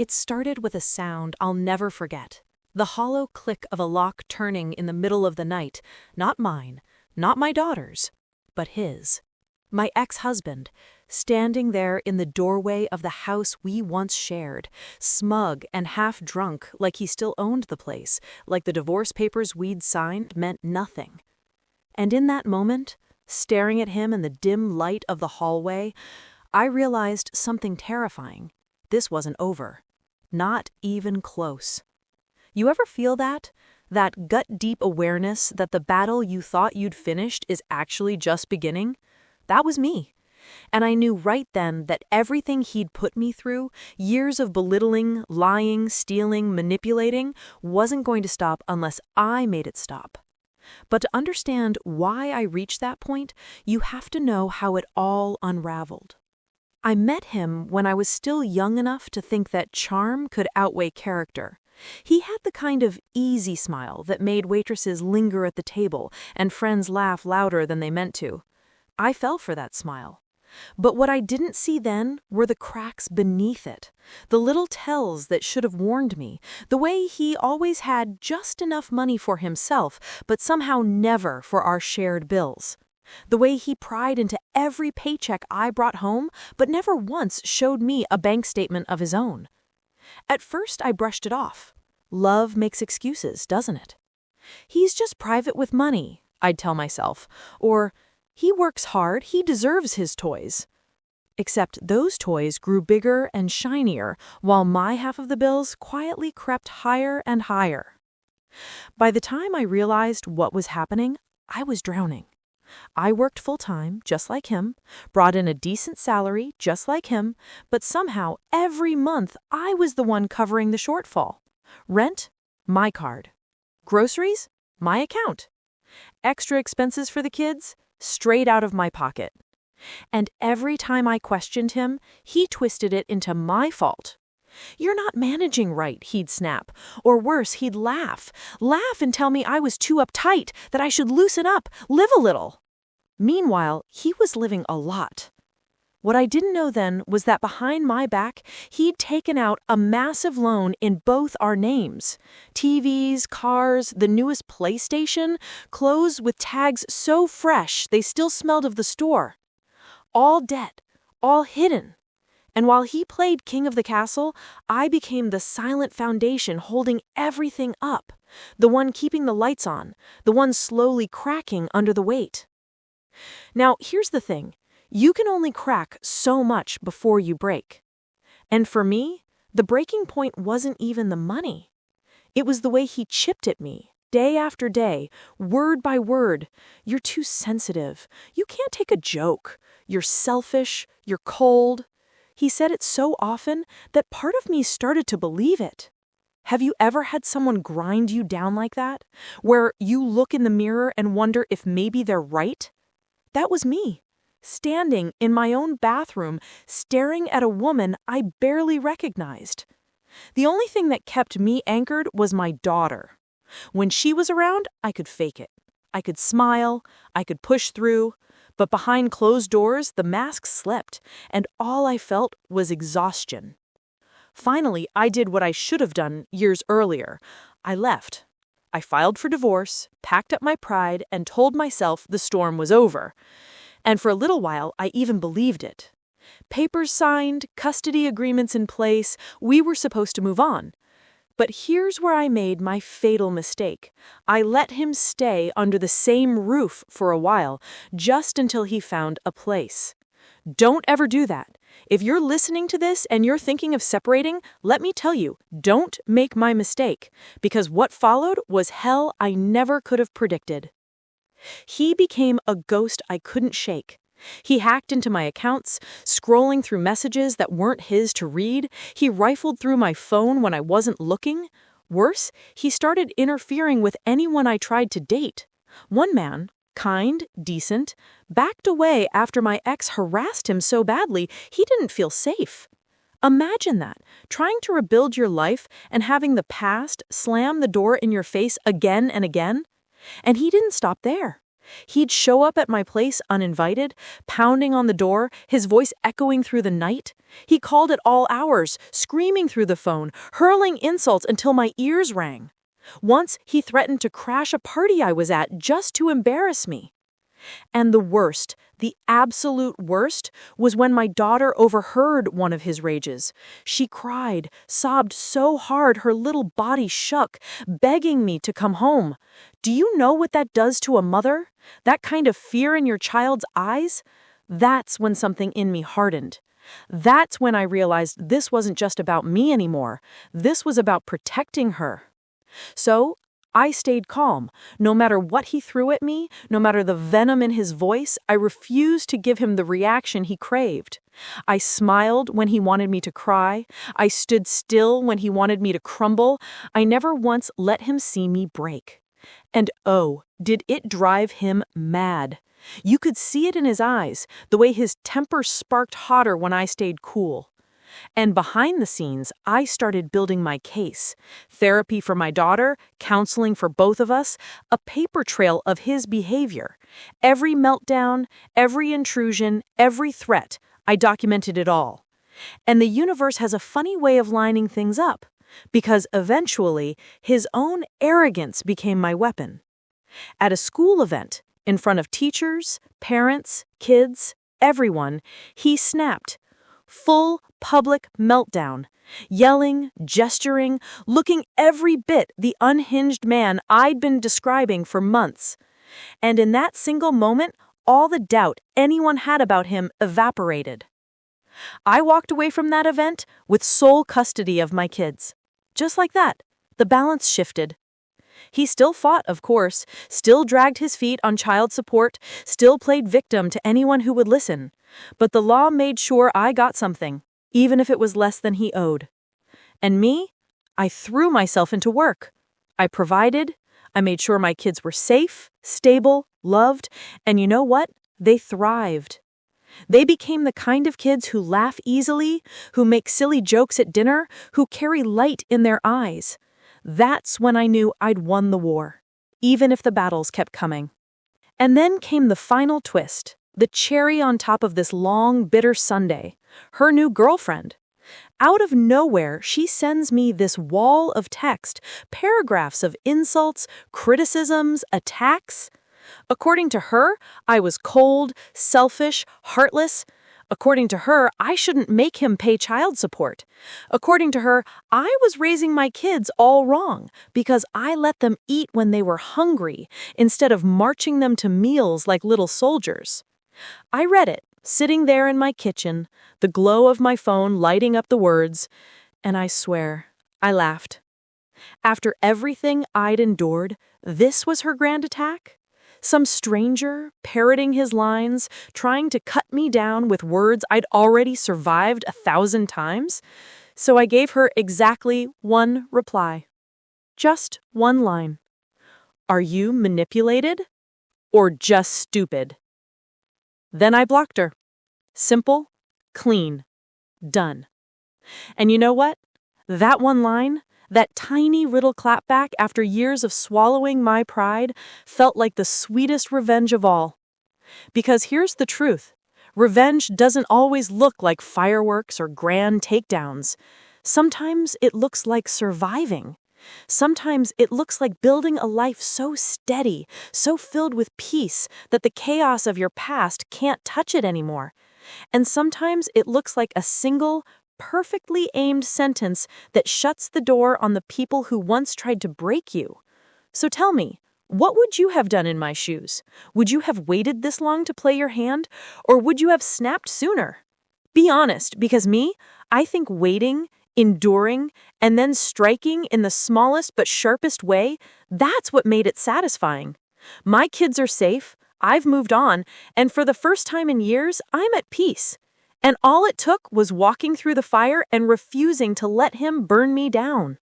It started with a sound I'll never forget. The hollow click of a lock turning in the middle of the night, not mine, not my daughter's, but his. My ex-husband, standing there in the doorway of the house we once shared, smug and half-drunk like he still owned the place, like the divorce papers we'd signed meant nothing. And in that moment, staring at him in the dim light of the hallway, I realized something terrifying. This wasn't over. Not even close. You ever feel that? That gut-deep awareness that the battle you thought you'd finished is actually just beginning? That was me. And I knew right then that everything he'd put me through, years of belittling, lying, stealing, manipulating, wasn't going to stop unless I made it stop. But to understand why I reached that point, you have to know how it all unraveled. I met him when I was still young enough to think that charm could outweigh character. He had the kind of easy smile that made waitresses linger at the table and friends laugh louder than they meant to. I fell for that smile. But what I didn't see then were the cracks beneath it, the little tells that should have warned me, the way he always had just enough money for himself, but somehow never for our shared bills. The way he pried into every paycheck I brought home, but never once showed me a bank statement of his own. At first, I brushed it off. Love makes excuses, doesn't it? He's just private with money, I'd tell myself, or he works hard, he deserves his toys. Except those toys grew bigger and shinier, while my half of the bills quietly crept higher and higher. By the time I realized what was happening, I was drowning. I worked full-time, just like him, brought in a decent salary, just like him, but somehow every month I was the one covering the shortfall. Rent? My card. Groceries? My account. Extra expenses for the kids? Straight out of my pocket. And every time I questioned him, he twisted it into my fault. "You're not managing right," he'd snap. Or worse, he'd laugh and tell me I was too uptight, that I should loosen up, live a little. Meanwhile, he was living a lot. What I didn't know then was that behind my back, he'd taken out a massive loan in both our names. TVs, cars, the newest PlayStation, clothes with tags so fresh they still smelled of the store. All debt, all hidden. And while he played king of the castle, I became the silent foundation holding everything up, the one keeping the lights on, the one slowly cracking under the weight. Now, here's the thing. You can only crack so much before you break. And for me, the breaking point wasn't even the money. It was the way he chipped at me, day after day, word by word. "You're too sensitive. You can't take a joke. You're selfish. You're cold." He said it so often that part of me started to believe it. Have you ever had someone grind you down like that, where you look in the mirror and wonder if maybe they're right? That was me, standing in my own bathroom, staring at a woman I barely recognized. The only thing that kept me anchored was my daughter. When she was around, I could fake it. I could smile, I could push through, but behind closed doors, the mask slipped, and all I felt was exhaustion. Finally, I did what I should have done years earlier. I left. I filed for divorce, packed up my pride, and told myself the storm was over. And for a little while, I even believed it. Papers signed, custody agreements in place, we were supposed to move on. But here's where I made my fatal mistake. I let him stay under the same roof for a while, just until he found a place. Don't ever do that. If you're listening to this and you're thinking of separating, let me tell you, don't make my mistake, because what followed was hell I never could have predicted. He became a ghost I couldn't shake. He hacked into my accounts, scrolling through messages that weren't his to read. He rifled through my phone when I wasn't looking. Worse, he started interfering with anyone I tried to date. One man, kind, decent, backed away after my ex harassed him so badly he didn't feel safe. Imagine that, trying to rebuild your life and having the past slam the door in your face again and again. And he didn't stop there. He'd show up at my place uninvited, pounding on the door, his voice echoing through the night. He called at all hours, screaming through the phone, hurling insults until my ears rang. Once, he threatened to crash a party I was at just to embarrass me. And the worst, the absolute worst, was when my daughter overheard one of his rages. She cried, sobbed so hard her little body shook, begging me to come home. Do you know what that does to a mother? That kind of fear in your child's eyes? That's when something in me hardened. That's when I realized this wasn't just about me anymore. This was about protecting her. So, I stayed calm. No matter what he threw at me, no matter the venom in his voice, I refused to give him the reaction he craved. I smiled when he wanted me to cry. I stood still when he wanted me to crumble. I never once let him see me break. And oh, did it drive him mad. You could see it in his eyes, the way his temper sparked hotter when I stayed cool. And behind the scenes, I started building my case. Therapy for my daughter, counseling for both of us, a paper trail of his behavior. Every meltdown, every intrusion, every threat, I documented it all. And the universe has a funny way of lining things up, because eventually, his own arrogance became my weapon. At a school event, in front of teachers, parents, kids, everyone, he snapped. Full public meltdown, yelling, gesturing, looking every bit the unhinged man I'd been describing for months. And in that single moment, all the doubt anyone had about him evaporated. I walked away from that event with sole custody of my kids. Just like that, the balance shifted. He still fought, of course, still dragged his feet on child support, still played victim to anyone who would listen. But the law made sure I got something, even if it was less than he owed. And me? I threw myself into work. I provided. I made sure my kids were safe, stable, loved, and you know what? They thrived. They became the kind of kids who laugh easily, who make silly jokes at dinner, who carry light in their eyes. That's when I knew I'd won the war, even if the battles kept coming. And then came the final twist, the cherry on top of this long, bitter Sunday, her new girlfriend. Out of nowhere, she sends me this wall of text, paragraphs of insults, criticisms, attacks. According to her, I was cold, selfish, heartless. According to her, I shouldn't make him pay child support. According to her, I was raising my kids all wrong because I let them eat when they were hungry instead of marching them to meals like little soldiers. I read it, sitting there in my kitchen, the glow of my phone lighting up the words, and I swear, I laughed. After everything I'd endured, this was her grand attack? Some stranger, parroting his lines, trying to cut me down with words I'd already survived 1,000 times? So I gave her exactly one reply. Just one line. Are you manipulated? Or just stupid? Then I blocked her. Simple, clean, done. And you know what? That one line, that tiny little clapback after years of swallowing my pride, felt like the sweetest revenge of all. Because here's the truth. Revenge doesn't always look like fireworks or grand takedowns. Sometimes it looks like surviving. Sometimes it looks like building a life so steady, so filled with peace, that the chaos of your past can't touch it anymore. And sometimes it looks like a single, perfectly aimed sentence that shuts the door on the people who once tried to break you. So tell me, what would you have done in my shoes? Would you have waited this long to play your hand, or would you have snapped sooner? Be honest, because I think waiting, enduring, and then striking in the smallest but sharpest way, that's what made it satisfying. My kids are safe, I've moved on, and for the first time in years, I'm at peace. And all it took was walking through the fire and refusing to let him burn me down.